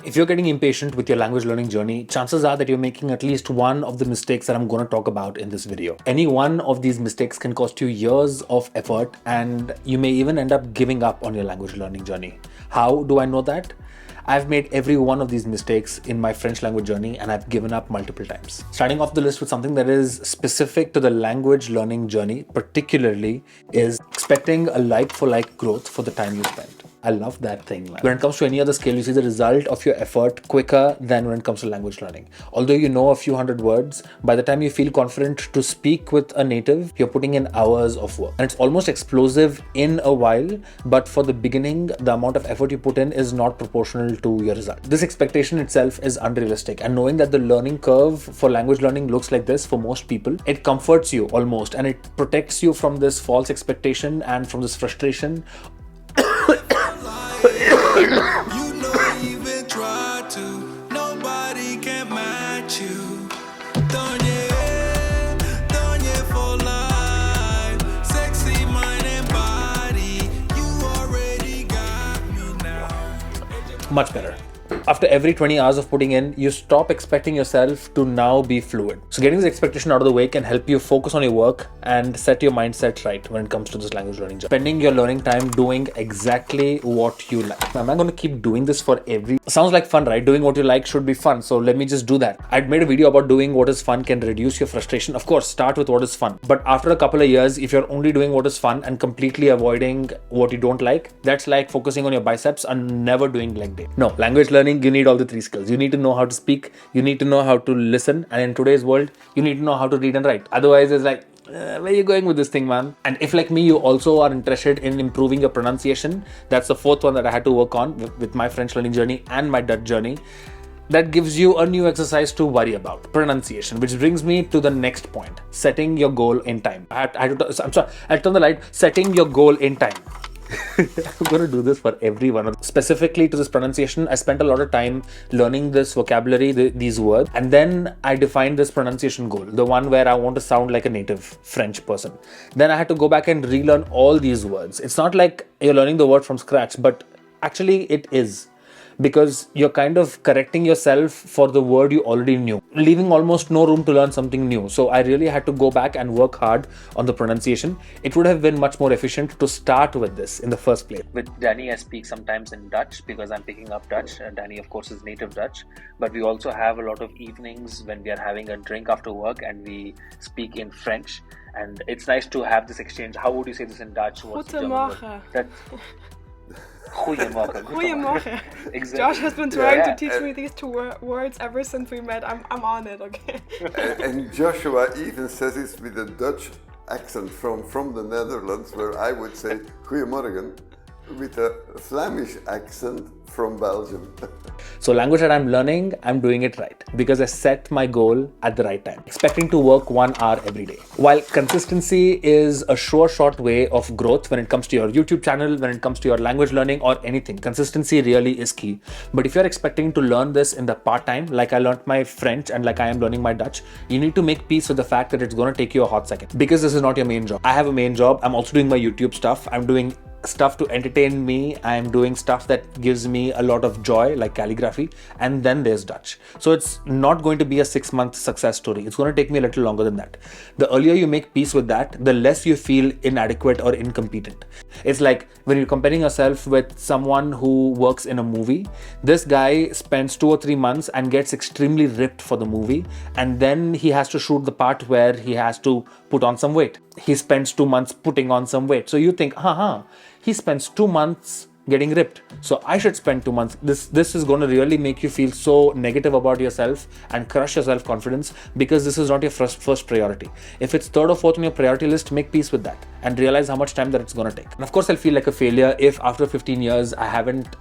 If you're getting impatient with your language learning journey, chances are that you're making at least one of the mistakes that I'm going to talk about in this video. Any one of these mistakes can cost you years of effort, and you may even end up giving up on your language learning journey. How do I know that? I've made every one of these mistakes in my French language journey, and I've given up multiple times. Starting off the list with something that is specific to the language learning journey, particularly, is expecting a like-for-like growth for the time you spend. I love that thing, man. When it comes to any other skill, you see the result of your effort quicker than when it comes to language learning. Although you know a few hundred words, by the time you feel confident to speak with a native, you're putting in hours of work. And it's almost explosive in a while, but for the beginning, the amount of effort you put in is not proportional to your result. This expectation itself is unrealistic, and knowing that the learning curve for language learning looks like this for most people, it comforts you almost, and it protects you from this false expectation and from this frustration. You know, even try to, nobody can match you. Donye for life, sexy mind and body. You already got me now. Much better. After every 20 hours of putting in, you stop expecting yourself to now be fluid. So getting this expectation out of the way can help you focus on your work and set your mindset right when it comes to this language learning journey. Spending your learning time doing exactly what you like. Am I going to keep doing this for Sounds like fun, right? Doing what you like should be fun. So let me just do that. I'd made a video about doing what is fun can reduce your frustration. Of course, start with what is fun. But after a couple of years, if you're only doing what is fun and completely avoiding what you don't like, that's like focusing on your biceps and never doing leg day. No, language learning, you need all the three skills. You need to know how to speak, you need to know how to listen, and in today's world, you need to know how to read and write. Otherwise, it's like, where are you going with this thing, man? And if, like me, you also are interested in improving your pronunciation, that's the fourth one that I had to work on with my French learning journey and my Dutch journey. That gives you a new exercise to worry about, pronunciation, which brings me to the next point, setting your goal in time. I'll turn the light, setting your goal in time. I'm going to do this for everyone. Specifically to this pronunciation, I spent a lot of time learning this vocabulary, these words, and then I defined this pronunciation goal, the one where I want to sound like a native French person. Then I had to go back and relearn all these words. It's not like you're learning the word from scratch, but actually it is. Because you're kind of correcting yourself for the word you already knew, leaving almost no room to learn something new. So I really had to go back and work hard on the pronunciation. It would have been much more efficient to start with this in the first place. With Danny, I speak sometimes in Dutch because I'm picking up Dutch. Danny, of course, is native Dutch. But we also have a lot of evenings when we are having a drink after work and we speak in French. And it's nice to have this exchange. How would you say this in Dutch? Goedemorgen. Goedemorgen. Goedemorgen. Exactly. Josh has been trying to teach me these two words ever since we met. I'm on it, okay? And Joshua even says it with a Dutch accent from the Netherlands, where I would say goedemorgen with a Flemish accent from Belgium. So language that I'm learning, I'm doing it right because I set my goal at the right time, expecting to work 1 hour every day. While consistency is a sure short way of growth when it comes to your YouTube channel, when it comes to your language learning or anything, consistency really is key. But if you're expecting to learn this in the part-time, like I learned my French and like I am learning my Dutch, you need to make peace with the fact that it's going to take you a hot second because this is not your main job. I have a main job. I'm also doing my YouTube stuff. I'm doing stuff to entertain me. I'm doing stuff that gives me a lot of joy, like calligraphy, and then there's Dutch. So it's not going to be a 6-month success story. It's going to take me a little longer than that. The earlier you make peace with that, the less you feel inadequate or incompetent. It's like when you're comparing yourself with someone who works in a movie, this guy spends 2 or 3 months and gets extremely ripped for the movie, and then he has to shoot the part where he has to put on some weight. He spends 2 months putting on some weight. So you think, he spends 2 months getting ripped, so I should spend 2 months. This is going to really make you feel so negative about yourself and crush your self-confidence because this is not your first priority. If it's 3rd or 4th on your priority list, make peace with that and realize how much time that it's going to take. And of course, I'll feel like a failure if after 15 years I haven't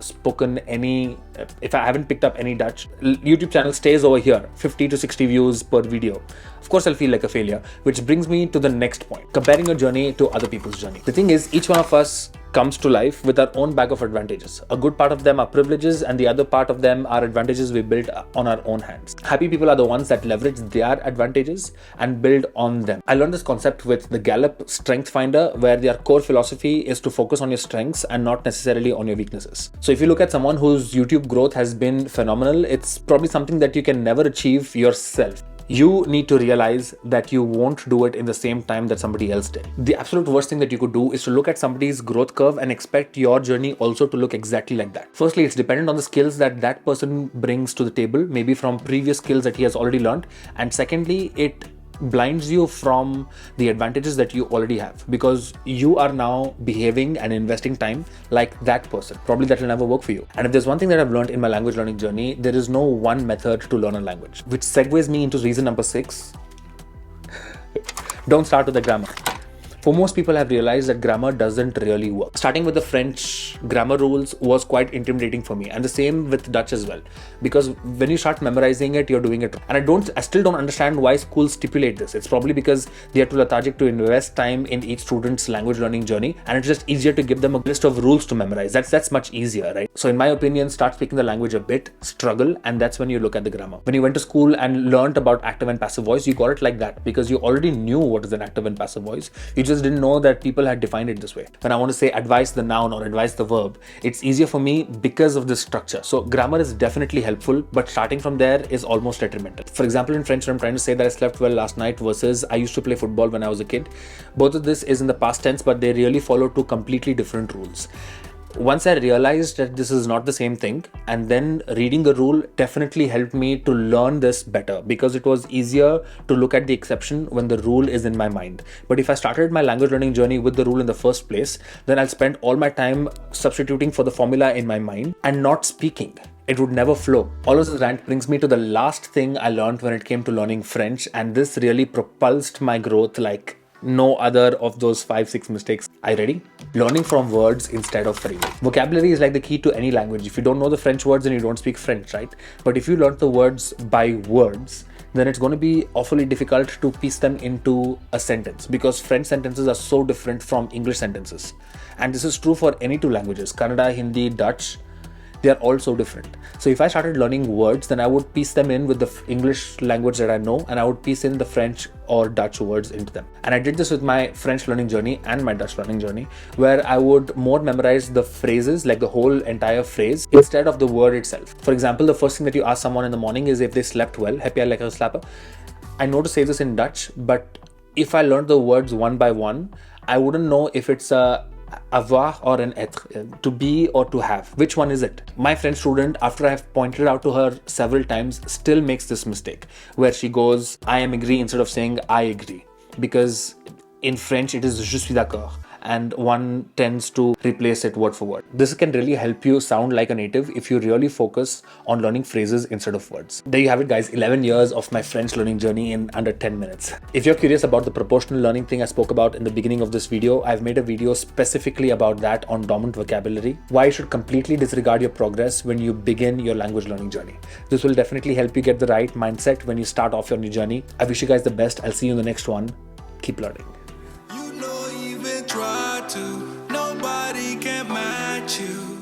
if I haven't picked up any Dutch. YouTube channel stays over here, 50 to 60 views per video. Of course, I'll feel like a failure, which brings me to the next point, comparing your journey to other people's journey. The thing is, each one of us comes to life with our own bag of advantages. A good part of them are privileges and the other part of them are advantages we built on our own hands. Happy people are the ones that leverage their advantages and build on them. I learned this concept with the Gallup Strength Finder, where their core philosophy is to focus on your strengths and not necessarily on your weaknesses. So if you look at someone whose YouTube growth has been phenomenal, it's probably something that you can never achieve yourself. You need to realize that you won't do it in the same time that somebody else did. The absolute worst thing that you could do is to look at somebody's growth curve and expect your journey also to look exactly like that. Firstly, it's dependent on the skills that that person brings to the table, maybe from previous skills that he has already learned. And secondly, it blinds you from the advantages that you already have, because you are now behaving and investing time like that person. Probably that will never work for you. And if there's one thing that I've learned in my language learning journey, there is no one method to learn a language, which segues me into reason number 6. Don't start with the grammar. For most people, I've realized that grammar doesn't really work. Starting with the French grammar rules was quite intimidating for me, and the same with Dutch as well, because when you start memorizing it, you're doing it wrong. And I still don't understand why schools stipulate this. It's probably because they are too lethargic to invest time in each student's language learning journey, and it's just easier to give them a list of rules to memorize. That's much easier, right? So in my opinion, start speaking the language a bit, struggle, and that's when you look at the grammar. When you went to school and learned about active and passive voice, you got it like that because you already knew what is an active and passive voice. You just didn't know that people had defined it this way. When I want to say advise the noun or advise the verb, it's easier for me because of this structure. So grammar is definitely helpful, but starting from there is almost detrimental. For example, in French, when I'm trying to say that I slept well last night versus I used to play football when I was a kid, both of this is in the past tense, but they really follow two completely different rules. Once I realized that this is not the same thing, and then reading the rule definitely helped me to learn this better, because it was easier to look at the exception when the rule is in my mind. But if I started my language learning journey with the rule in the first place, then I'll spend all my time substituting for the formula in my mind and not speaking. It would never flow. All of this rant brings me to the last thing I learned when it came to learning French, and this really propulsed my growth like no other of those 5-6 mistakes. Are you ready? Learning from words instead of phrases. Vocabulary is like the key to any language. If you don't know the French words, then you don't speak French, right? But if you learn the words by words, then it's going to be awfully difficult to piece them into a sentence, because French sentences are so different from English sentences. And this is true for any two languages, Kannada, Hindi, Dutch. They are all so different. So if I started learning words, then I would piece them in with the English language that I know, and I would piece in the French or Dutch words into them. And I did this with my French learning journey and my Dutch learning journey, where I would more memorize the phrases, like the whole entire phrase, instead of the word itself. For example, the first thing that you ask someone in the morning is if they slept well. Heb jij lekker geslapen? I know to say this in Dutch, but if I learned the words one by one, I wouldn't know if it's a avoir or an être, to be or to have. Which one is it? My French student, after I have pointed out to her several times, still makes this mistake where she goes, I am agree instead of saying I agree, because in French it is je suis d'accord, and one tends to replace it word for word. This can really help you sound like a native if you really focus on learning phrases instead of words. There you have it, guys. 11 years of my French learning journey in under 10 minutes. If you're curious about the proportional learning thing I spoke about in the beginning of this video, I've made a video specifically about that on dominant vocabulary, why you should completely disregard your progress when you begin your language learning journey. This will definitely help you get the right mindset when you start off your new journey. I wish you guys the best. I'll see you in the next one. Keep learning. You know, even try to, nobody can match you.